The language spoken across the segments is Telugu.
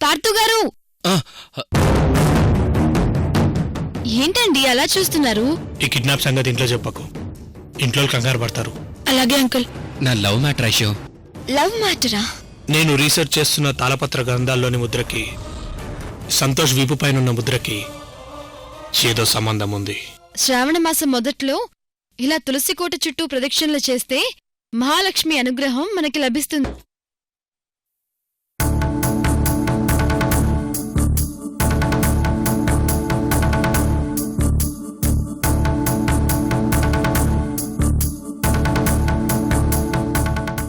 పార్థు గారు ఏంటండి అలా చూస్తున్నారు? ఈ కిడ్నాప్ సంగతి ఇంట్లో చెప్పకు, ఇంట్లో కంగారు పడతారు. అలాగే అంకుల్. నా లవ్ మ్యాటర్ ఐషు. లవ్ మ్యాటరా? నేను రీసెర్చ్ చేస్తున్న తాళపత్ర గ్రంథాల్లోని ముద్రకి సంతోష్ వీపు పైన ఉన్న ముద్రకి ఏదో సంబంధం ఉంది. శ్రావణ మాసం మొదట్లో ఇలా తులసికోట చుట్టూ ప్రదక్షిణలు చేస్తే మహాలక్ష్మి అనుగ్రహం మనకి లభిస్తుంది.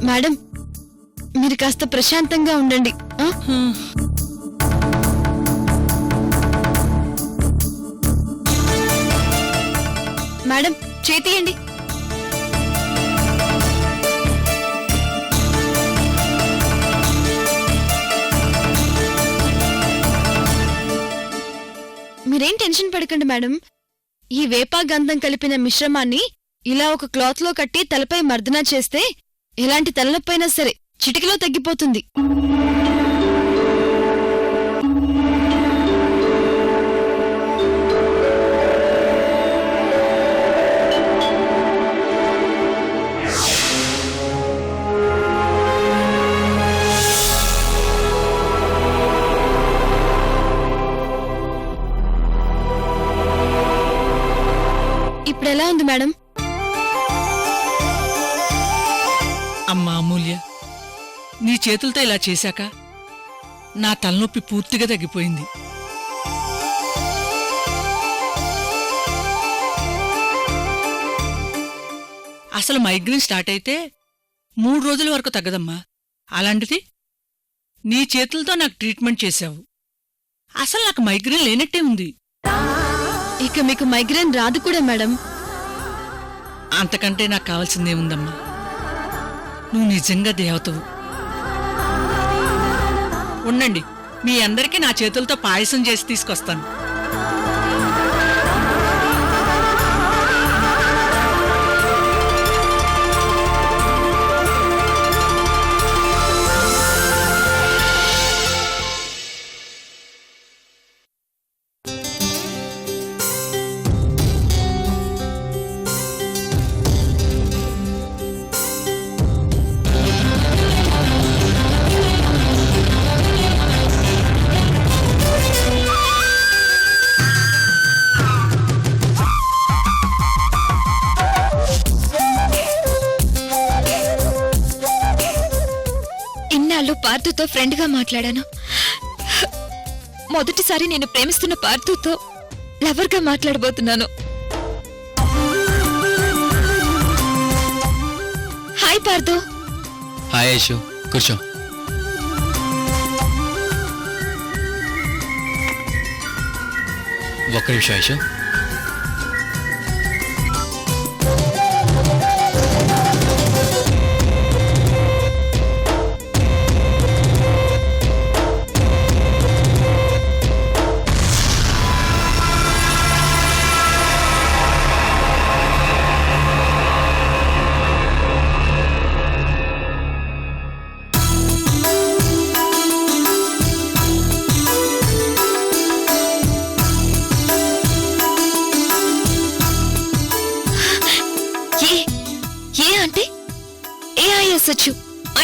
మేడం, మీరు కాస్త ప్రశాంతంగా ఉండండి. మేడం, చేతియండి. మీరేం టెన్షన్ పడకండి మేడం. ఈ వేపా గంధం కలిపిన మిశ్రమాన్ని ఇలా ఒక క్లాత్ లో కట్టి తలపై మర్దనా చేస్తే ఎలాంటి తలనొప్పైనా సరే చిటికలో తగ్గిపోతుంది. ఇప్పుడెలా ఉంది మేడం? అమ్మా అమూల్య, నీ చేతులతో ఇలా చేశాక నా తలనొప్పి పూర్తిగా తగ్గిపోయింది. అసలు మైగ్రేన్ స్టార్ట్ అయితే 3 రోజుల వరకు తగ్గదమ్మా. అలాంటిది నీ చేతులతో నాకు ట్రీట్మెంట్ చేశావు. అసలు నాకు మైగ్రేన్ లేనట్టే ఉంది. ఇక మీకు మైగ్రేన్ రాదు కూడా మేడం. అంతకంటే నాకు కావాల్సిందేముందమ్మా. నువ్వు నిజంగా దేవతవు. ఉండండి, మీ అందరికీ నా చేతులతో పాయసం చేసి తీసుకొస్తాను. పార్థుతో ఫ్రెండ్ గా మాట్లాడాను. మొదటిసారి నేను ప్రేమిస్తున్న పార్థుతో లవర్ గా మాట్లాడబోతున్నాను. హాయ్ పార్థు. హాయ్ ఐషు, కూర్చో. ఒక్క నిమిషం ఐషు.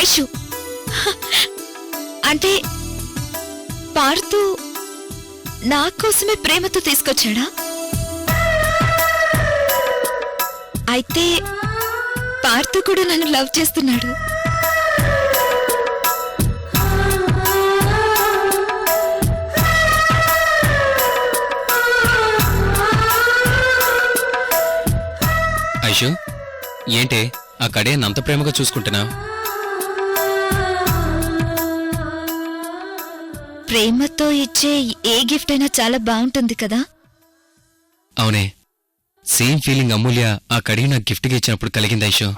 ఐషు అంటే పార్థు నా కోసమే ప్రేమతో తీసుకొచ్చాడా? అయితే పార్థు కూడా నన్ను లవ్ చేస్తున్నాడు. ఐషు, ఏంటే ఆ కడే నంత ప్రేమగా చూసుకుంటున్నావు? ప్రేమతో ఇచ్చే ఏ గిఫ్ట్ అయినా చాలా బాగుంటుంది కదా. అవునే, సేమ్ ఫీలింగ్ అమూల్య ఆ కడి నాకు గిఫ్ట్గా ఇచ్చినప్పుడు కలిగింది ఐషు.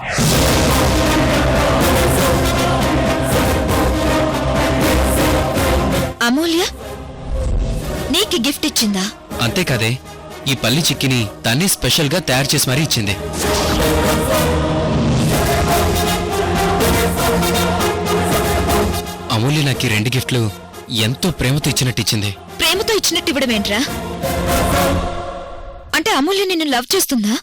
అమూల్య నీకు గిఫ్ట్ ఇచ్చిందా? అంతేకాదే, ఈ పల్లి చిక్కిని తన్ని స్పెషల్ గా తయారు చేసి మరీ ఇచ్చింది. అమూల్య నాకు 2 గిఫ్ట్లు ఎంతో ప్రేమతో ఇచ్చినట్టు ఇచ్చింది. ప్రేమతో ఇచ్చినట్టు ఇవ్వడమేంట్రా? అంటే అమూల్య నిన్ను లవ్ చేస్తుందా?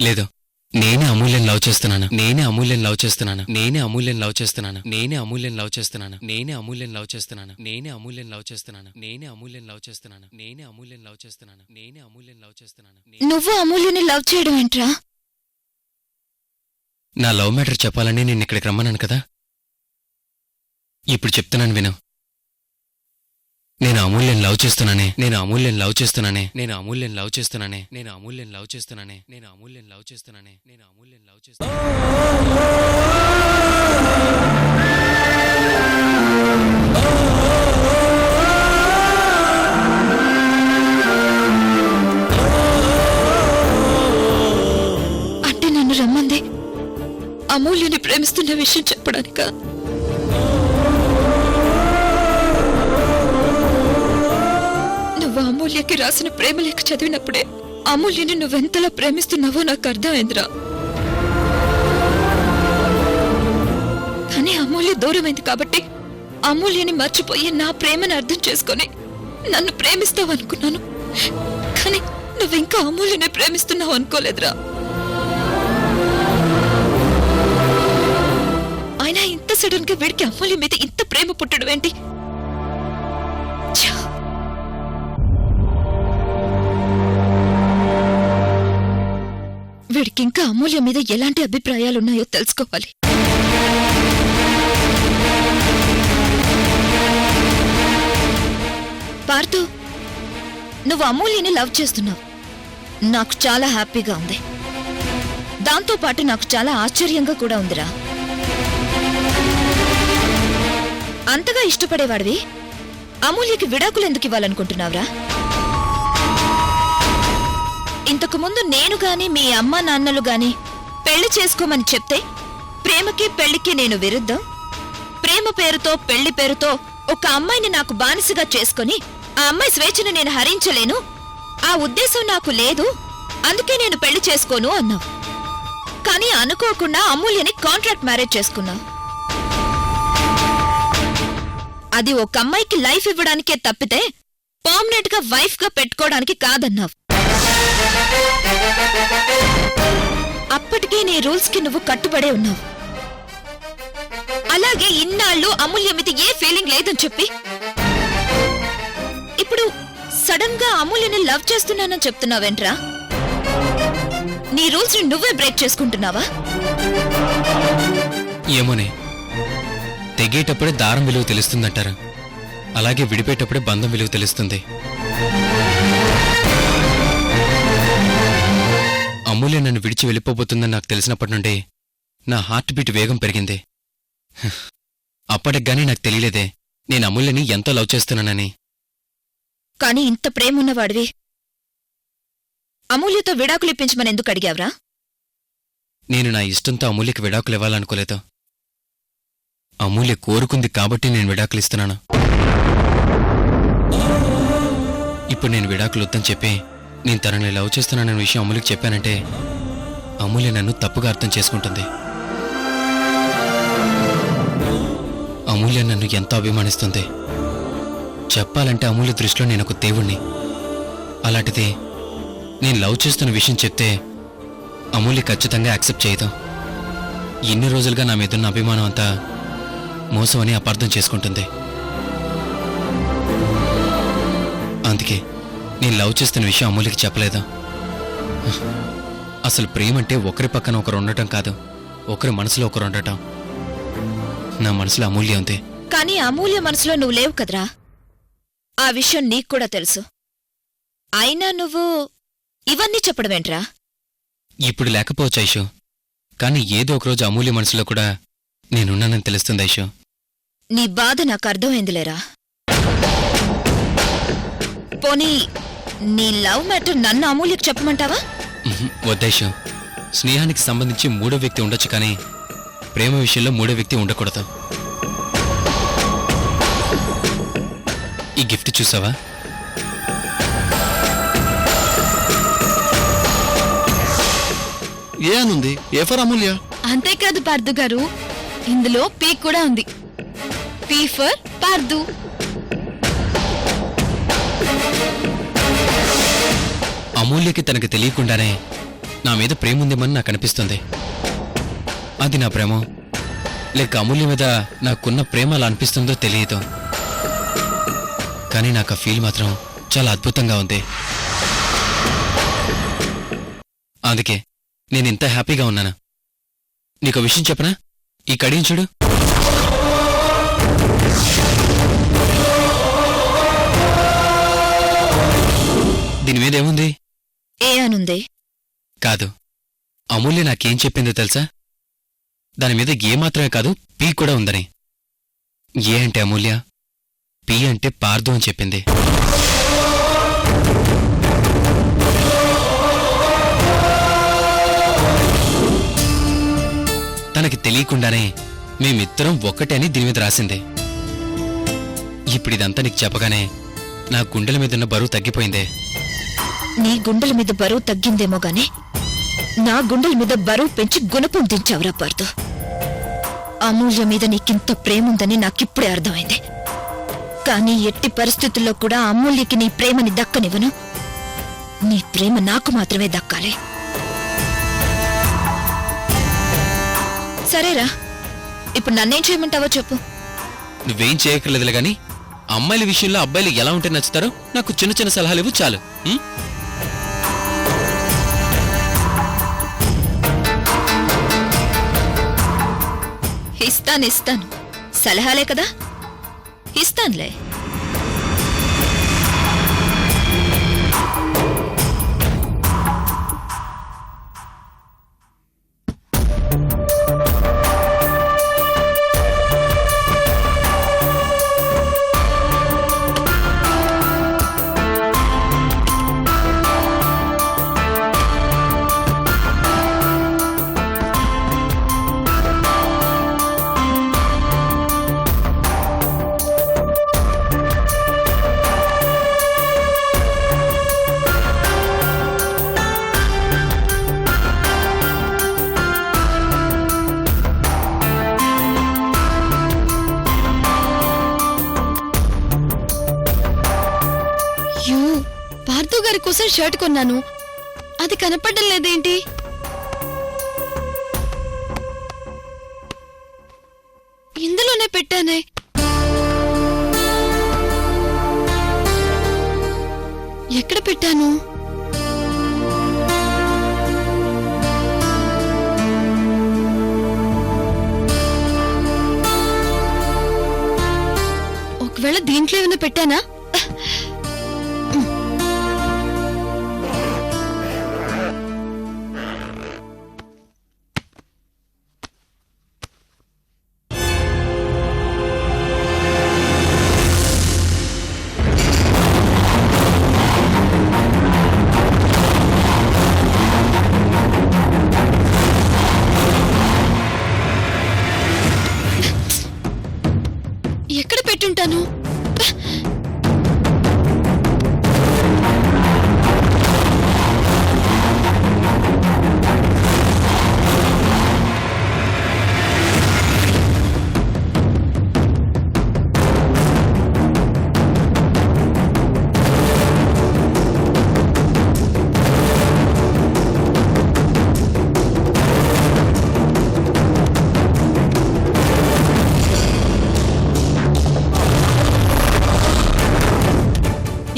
లేదు, నేనే అమూల్యం లవ్ చేస్తున్నాను. నేనే అమూల్యం లవ్ చేస్తున్నాను. నేనే అమూల్యం లవ్ చేస్తున్నాను. నేనే అమూల్యం లవ్ చేస్తున్నాను. నేనే అమూల్యం లవ్ చేస్తున్నాను. నేనే అమూల్యం లవ్ చేస్తున్నాను. నేనే అమూల్యం లవ్ చేస్తున్నాను. నేనే అమూల్యం లవ్ చేస్తున్నాను. నేనే అమూల్యం లవ్ చేస్తున్నాను. నువ్వు అమూల్యని లవ్ చేయడం ఏంట్రా? నా లవ్ మ్యాటర్ చెప్పాలని నేను ఇక్కడికి రమ్మన్నాను కదా, ఇప్పుడు చెప్తున్నాను విను. నేను అమూల్యం లవ్ చేస్తున్నానే. నేను అమూల్యం లవ్ చేస్తున్నానే. నేను అమూల్యం లవ్ చేస్తున్నానే. నేను అమూల్యం లవ్ చేస్తున్నానే. నేను అమూల్యం లవ్ చేస్తున్నానే. నేను అమూల్యం లవ్ చేస్తున్నానే. అంటే నన్ను రమ్మంది అమూల్యని ప్రేమిస్తున్న విషయం చెప్పడానిక? నువ్వు అమూల్యకి రాసిన ప్రేమలేఖ చదివినప్పుడే అమూల్యని నువ్వెంతలా ప్రేమిస్తున్నావో నాకు అర్థమైందిరా. కానీ అమూల్య దూరమైంది కాబట్టి అమూల్యని మర్చిపోయి నా ప్రేమను అర్థం చేసుకొని నన్ను ప్రేమిస్తావనుకున్నాను. కానీ నువ్వింకా అమూల్యని ప్రేమిస్తున్నావు అనుకోలేదురా. అయినా ఇంత సడన్ గా వీడికి అమూల్య మీద ఇంత ప్రేమ పుట్టడం ఏంటి? ఛా! వీడికి ఇంకా అమూల్య మీద ఎలాంటి అభిప్రాయాలున్నాయో తెలుసుకోవాలి. పార్థు, నువ్వు అమూల్యని లవ్ చేస్తున్నావు. నాకు చాలా హ్యాపీగా ఉంది. దాంతో పాటు నాకు చాలా ఆశ్చర్యంగా కూడా ఉందిరా. అంతగా ఇష్టపడేవాడివి అమూల్యకి విడాకులు ఎందుకు ఇవ్వాలనుకుంటున్నావురా? ఇంతకు ముందు నేను గాని మీ అమ్మా నాన్నలు గాని పెళ్లి చేసుకోమని చెప్తే ప్రేమకి పెళ్లికి నేను విరుద్ధం, ప్రేమ పేరుతో పెళ్లి పేరుతో ఒక అమ్మాయిని నాకు బానిసగా చేసుకుని ఆ అమ్మాయి స్వేచ్ఛను నేను హరించలేను, ఆ ఉద్దేశం నాకు లేదు, అందుకే నేను పెళ్లి చేసుకోను అన్నావు. కానీ అనుకోకుండా అమూల్యని కాంట్రాక్ట్ మ్యారేజ్ చేసుకున్నావు. అది ఒక అమ్మాయికి లైఫ్ ఇవ్వడానికే తప్పితే పర్మనెంట్ గా వైఫ్ గా పెట్టుకోవడానికి కాదన్నావు. అప్పటికే నీ రూల్స్ కి నువ్వు కట్టుబడే ఉన్నావు. అలాగే ఇన్నాళ్ళు అమూల్య మీద ఏ ఫీలింగ్ లేదని చెప్పి ఇప్పుడు సడన్ గా అమూల్యని లవ్ చేస్తున్నానని చెప్తున్నావేంట్రా? నీ రూల్స్ ని నువ్వే బ్రేక్ చేసుకుంటున్నావా? ఏమోనే, తెగేటప్పుడే దారం విలువ తెలుస్తుందంటారు, అలాగే విడిపోయేటప్పుడే బంధం విలువ తెలుస్తుంది. అమూల్య నన్ను విడిచి వెళ్ళిపోబోతుందని నాకు తెలిసినప్పటి నుండి నా హార్ట్ బీట్ వేగం పెరిగింది. అప్పటికి గానీ నాకు తెలియలేదే నేను అమూల్యని ఎంతో లవ్ చేస్తున్నానని. కానీ ఇంత ప్రేమున్నవాడివి అమూల్యతో విడాకులు ఇప్పించమని ఎందుకు అడిగావురా? నేను నా ఇష్టంతో అమూల్యకి విడాకులు ఇవ్వాలనుకోలేదు. అమూల్య కోరుకుంది కాబట్టి నేను విడాకులు ఇస్తున్నాను. ఇప్పుడు నేను విడాకులు వద్దని చెప్పి నేను తనని లవ్ చేస్తున్నానన్న విషయం అమూల్యకి చెప్పానంటే అమూల్య నన్ను తప్పుగా అర్థం చేసుకుంటుంది. అమూల్య నన్ను ఎంతో అభిమానిస్తుంది. చెప్పాలంటే అమూల్య దృష్టిలో నేను ఒక దేవుణ్ణి. అలాంటిది నేను లవ్ చేస్తున్న విషయం చెప్తే అమూల్య ఖచ్చితంగా యాక్సెప్ట్ చేయదు. ఇన్ని రోజులుగా నా మీదున్న అభిమానం అంతా మోసం అని అపార్థం చేసుకుంటుంది. అందుకే నేను లవ్ చేస్తున్న విషయం అమూల్యకి చెప్పలేదు. అసలు ప్రేమంటే ఒకరి పక్కన ఒకరు ఉండటం కాదు, ఒకరి మనసులో ఒకరు ఉండటం. నా మనసులో అమూల్య ఉంది. కానీ అమూల్య మనసులో నువ్వు లేవు కదరా, ఆ విషయం నీకు కూడా తెలుసు. అయినా నువ్వు ఇవన్నీ చెప్పడమేంట్రా? ఇప్పుడు లేకపోవచ్చు ఐషు, కానీ ఏదో ఒకరోజు అమూల్య మనసులో కూడా నేనున్నానని తెలుస్తుంది ఐషు. నీ బాధ నాకు అర్థమైందిలేరా. పోనీ నీ లవ్ మ్యాటర్ నన్ను అమూల్యకు చెప్పమంటావా? వద్దైషు, స్నేహానికి సంబంధించి మూడో వ్యక్తి ఉండొచ్చు, కానీ ప్రేమ విషయంలో మూడో వ్యక్తి ఉండకూడదు. ఈ గిఫ్ట్ చూసావా? ఏ అనుంది? ఏ ఫర్ అమూల్య. అంతేకాదు పార్థు గారు, ఇందులో పీ కూడా ఉంది. P for Partha. అమూల్యకి తనకి తెలియకుండానే నా మీద ప్రేమ ఉందేమని నాకు అనిపిస్తుంది. అది నా ప్రేమ లేక అమూల్య మీద నాకున్న ప్రేమ అలా అనిపిస్తుందో తెలియదు, కానీ నాకు ఆ ఫీల్ మాత్రం చాలా అద్భుతంగా ఉంది. అందుకే నేను ఇంత హ్యాపీగా ఉన్నాను. నీకు విషయం చెప్పనా? ఈ కడియం చూడు. దీని మీద ఏముంది? ఏ అనుంది? కాదు, అమూల్య నాకేం చెప్పిందో తెలుసా? దాని మీద ఏ మాత్రమే కాదు, పీ కూడా ఉందని. ఏ అంటే అమూల్య, పీ అంటే పార్దు అని చెప్పింది. తనకి తెలియకుండానే మేమిద్దరం ఒక్కటే అని దీని మీద రాసింది. ఇప్పుడిదంతా నీకు చెప్పగానే నా గుండెల మీదున్న బరువు తగ్గిపోయిందే. నీ గుండెల మీద బరువు తగ్గిందేమో గాని నా గుండెల మీద బరువు పెంచి గుణపం దించావురా పార్దు. అమూల్య మీద నీకింత ప్రేముందని నాకిప్పుడే అర్థమైంది. కానీ ఎట్టి పరిస్థితుల్లో కూడా అమూల్యకి నీ ప్రేమని దక్కనివ్వను. నీ ప్రేమ నాకు మాత్రమే దక్కాలి. సరేరా, ఇప్పుడు నన్నేం చేయమంటావో చెప్పు. నువ్వేం చేయక్కర్లేదులే గాని అమ్మాయిల విషయంలో అబ్బాయిలు ఎలా ఉంటే నచ్చుతారో నాకు చిన్న చిన్న సలహాలు ఇవ్వు చాలు. ఇస్తాను. సలహాలే కదా, ఇస్తానులే. పార్థు గారి కోసం షర్ట్ కొన్నాను, అది కనపడడం లేదేంటి? ఇందులోనే పెట్టానే. ఎక్కడ పెట్టాను? ఒకవేళ దీంట్లో ఏమైనా పెట్టానా? ఎక్కడ పెట్టుంటాను?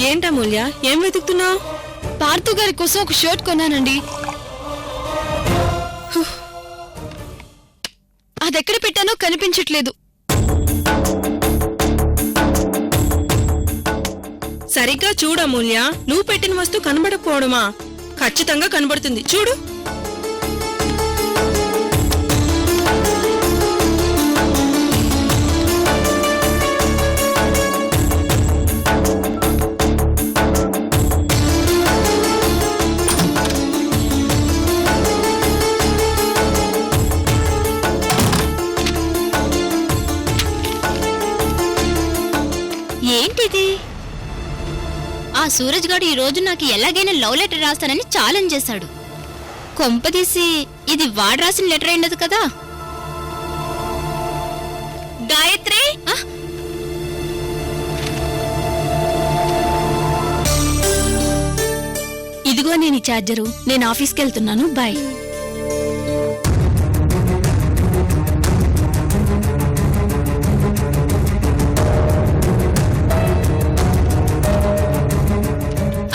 ఏంటమూల్య, ఏం వెతుకుతున్నావు? పార్థు గారి కోసం ఒక షర్ట్ కొన్నానండి. అదెక్కడ పెట్టానో కనిపించట్లేదు. సరిగ్గా చూడమూల్య, నువ్వు పెట్టిన వస్తువు కనబడకపోవడమా? ఖచ్చితంగా కనబడుతుంది, చూడు. ఏంటిది? ఆ సూరజ్ గాడు ఈ రోజు నాకు ఎలాగైనా లవ్ లెటర్ రాస్తానని ఛాలెంజ్ చేశాడు. కొంపదీసి ఇది వాడు రాసిన లెటర్ అయినది కదా? గాయత్రి, ఇదిగో ఇదిగో నేను ఈ ఛార్జరు. నేను ఆఫీస్కి వెళ్తున్నాను. బాయ్.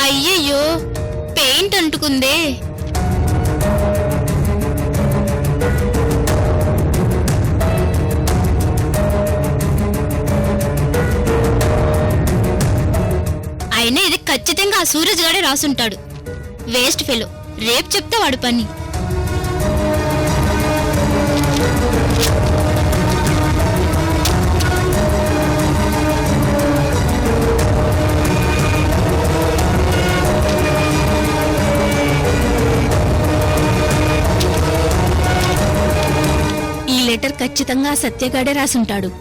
అయ్యయ్యో, పెయింట్ అంటుకుందే. అయినా ఇది ఖచ్చితంగా ఆ సూరజ్ గాడే రాసుంటాడు. Waste fellow. రేపు చెప్తే వాడు పని. ఈ లెటర్ ఖచ్చితంగా సత్యగాడే రాసుంటాడు.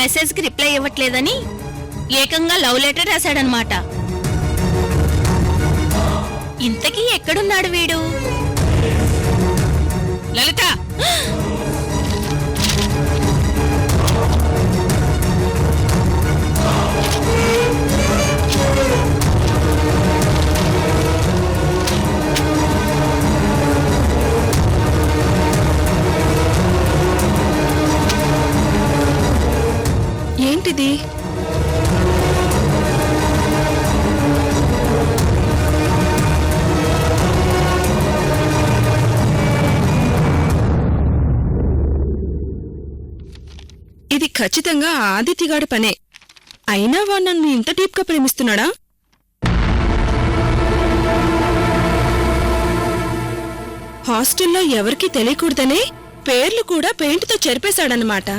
మెసేజ్ కి రిప్లై ఇవ్వట్లేదని ఏకంగా లవ్ లెటర్ రాశాడనమాట. ఇంతకీ ఎక్కడున్నాడు వీడు? లలిత, ఏంటిది? ఇది ఖచ్చితంగా ఆదిత్యగాడి పనే. అయినా వాడు నన్ను ఇంత డీప్ గా ప్రేమిస్తున్నాడా? హాస్టల్లో ఎవరికీ తెలియకూడదనే పేర్లు కూడా పెయింట్తో చెరిపేశాడనమాట.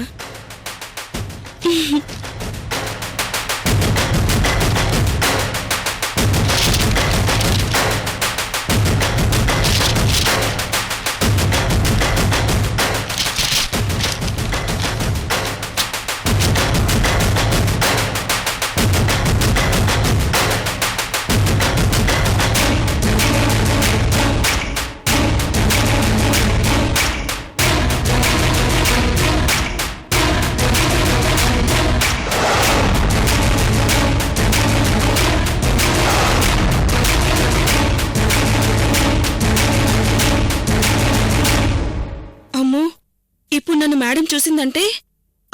అమ్మో, ఇప్పుడు నన్ను మేడం చూసిందంటే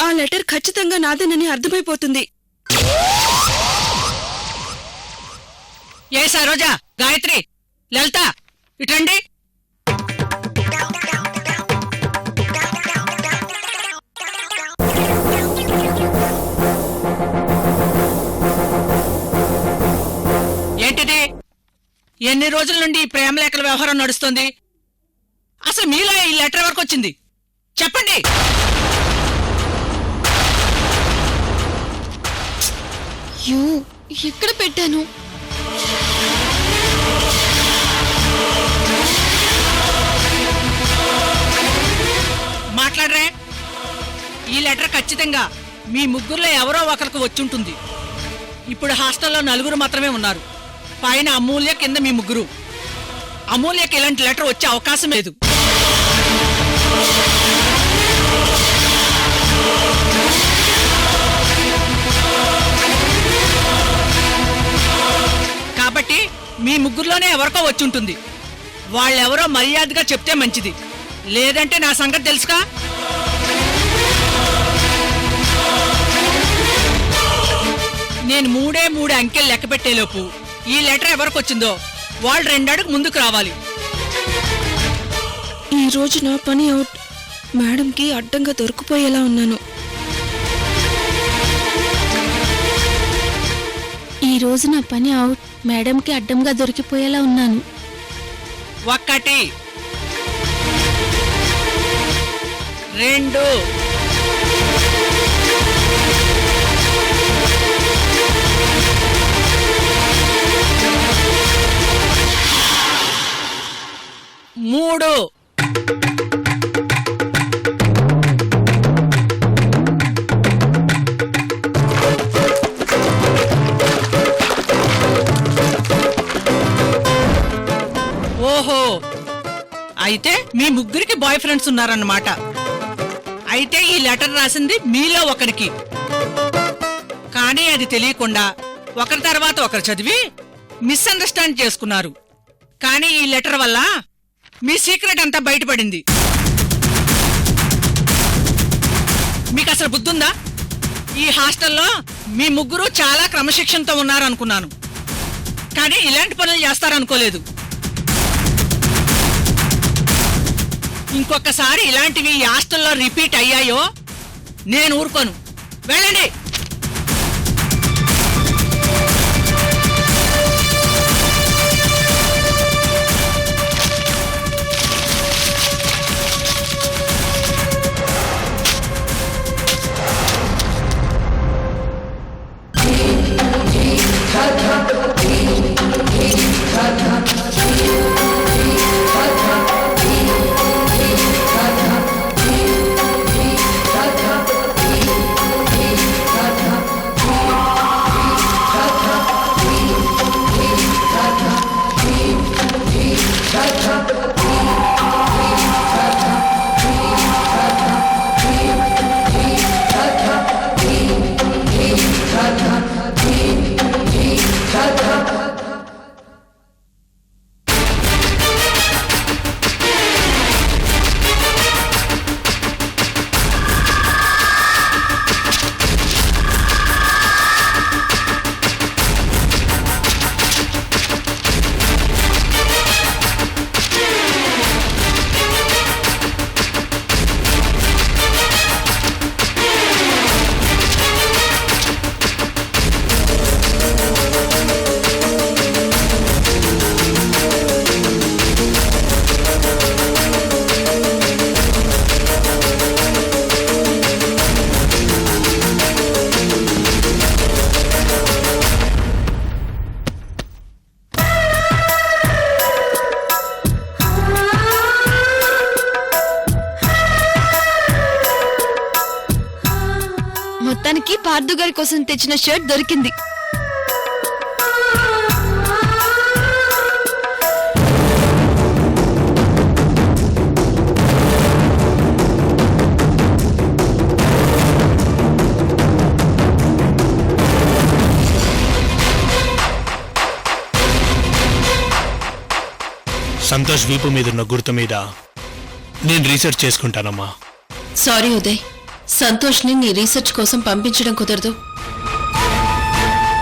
ఆ లెటర్ ఖచ్చితంగా నాదేనని అర్థమైపోతుంది. ఏ సరోజా, గాయత్రి, లలిత, ఇటండి. ఏంటిది? ఎన్ని రోజుల నుండి ఈ ప్రేమలేఖల వ్యవహారం నడుస్తుంది? అసలు మీలో ఈ లెటర్ వరకు వచ్చింది చెప్పండి. యూ, ఎక్కడ పెట్టాను? మాట్లాడరే. ఈ లెటర్ ఖచ్చితంగా మీ ముగ్గురులో ఎవరో ఒకరికి వచ్చుంటుంది. ఇప్పుడు హాస్టల్లో 4 మాత్రమే ఉన్నారు. పైన అమూల్య, కింద మీ ముగ్గురు. అమూల్యకి ఇలాంటి లెటర్ వచ్చే అవకాశం లేదు. కాబట్టి మీ ముగ్గురులోనే ఎవరికో వచ్చుంటుంది. వాళ్ళెవరో మర్యాదగా చెప్తే మంచిది. లేదంటే నా సంగతి తెలుసుగా. నేను 3 అంకెలు లెక్క పెట్టేలోపు ఈ లెటర్ ఎవరికొచ్చిందో వాళ్ళు 2 అడుగు ముందుకు రావాలి. ఈ రోజు నా పని అవుట్. మేడంకి అడ్డంగా దొరికిపోయేలా ఉన్నాను. ఈ రోజు నా పని అవుట్. మేడంకి అడ్డంగా దొరికిపోయేలా ఉన్నాను. 1 2 3. ఓహో, అయితే మీ ముగ్గురికి బాయ్ ఫ్రెండ్స్ ఉన్నారన్నమాట. అయితే ఈ లెటర్ రాసింది మీలో ఒకరికి. కానీ అది తెలియకుండా ఒకరి తర్వాత ఒకరు చదివి మిస్అండర్స్టాండ్ చేసుకున్నారు. కానీ ఈ లెటర్ వల్ల మీ సీక్రెట్ అంతా బయటపడింది. మీకు అసలు బుద్ధుందా? ఈ హాస్టల్లో మీ ముగ్గురు చాలా క్రమశిక్షణతో ఉన్నారనుకున్నాను, కానీ ఇలాంటి పనులు చేస్తారనుకోలేదు. ఇంకొకసారి ఇలాంటివి ఈ హాస్టల్లో రిపీట్ అయ్యాయో నేను ఊరుకోను. వెళ్ళండి. మొత్తానికి పార్థు గారి కోసం తెచ్చిన షర్ట్ దొరికింది. సంతోష్ వీపు మీదున్న గుర్తు మీద నేను రీసెర్చ్ చేసుకుంటానమ్మా. సారీ ఉదయ్, సంతోష్ని నీ రీసెర్చ్ కోసం పంపించడం కుదరదు.